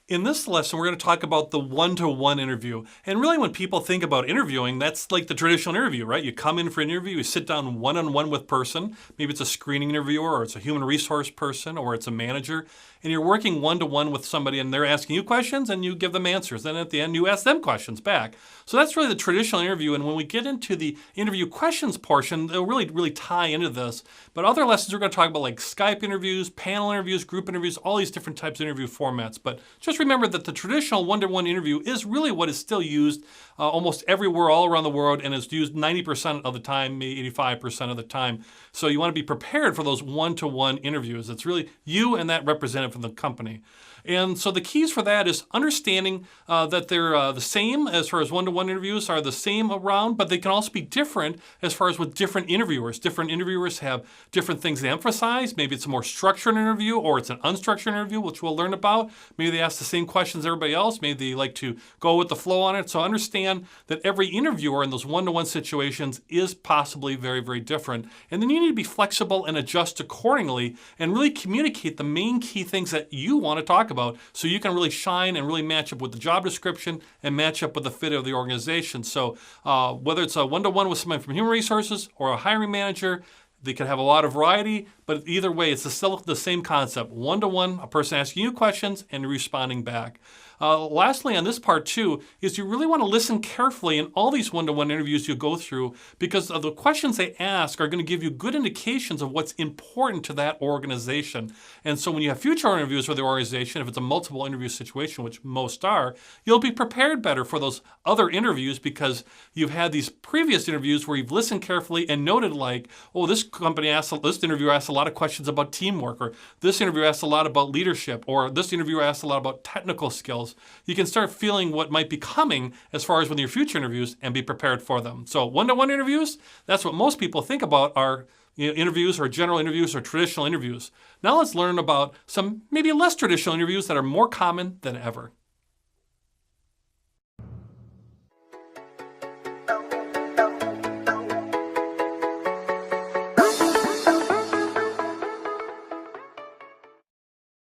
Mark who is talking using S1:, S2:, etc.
S1: In this lesson, we're going to talk about the one-to-one interview. And really, when people think about interviewing, that's like the traditional interview, right? You come in for an interview, you sit down one-on-one with a person. Maybe it's a screening interviewer, or it's a human resource person, or it's a manager. And you're working one-to-one with somebody, and they're asking you questions, and you give them answers. Then at the end, you ask them questions back. So that's really the traditional interview. And when we get into the interview questions portion, they'll really tie into this. But other lessons, we're going to talk about like Skype interviews, panel interviews, group interviews, all these different types of interview formats. But just remember that the traditional one-to-one interview is really what is still used almost everywhere all around the world, and is used 90% of the time, maybe 85% of the time. So you want to be prepared for those one-to-one interviews. It's really you and that representative from the company. And so the keys for that is understanding that they're the same as far as one-to-one interviews are the same around, but they can also be different as far as with different interviewers. Different interviewers have different things they emphasize. Maybe it's a more structured interview, or it's an unstructured interview, which we'll learn about. Maybe they ask the same questions as everybody else. Maybe they like to go with the flow on it. So understand that every interviewer in those one-to-one situations is possibly very different. And then you need to be flexible and adjust accordingly and really communicate the main key things that you want to talk about, so you can really shine and really match up with the job description and match up with the fit of the organization. So whether it's a one-to-one with someone from human resources or a hiring manager, they can have a lot of variety, but either way, it's still the same concept. One-to-one, a person asking you questions and responding back. Lastly, on this part too, is you really want to listen carefully in all these one-to-one interviews you go through, because of the questions they ask are going to give you good indications of what's important to that organization. And so when you have future interviews with the organization, if it's a multiple interview situation, which most are, you'll be prepared better for those other interviews, because you've had these previous interviews where you've listened carefully and noted like, oh, this interviewer asked a lot of questions about teamwork, or this interviewer asked a lot about leadership, or this interviewer asked a lot about technical skills. You can start feeling what might be coming as far as with your future interviews and be prepared for them. So one-to-one interviews, that's what most people think about are interviews or general interviews or traditional interviews. Now let's learn about some maybe less traditional interviews that are more common than ever.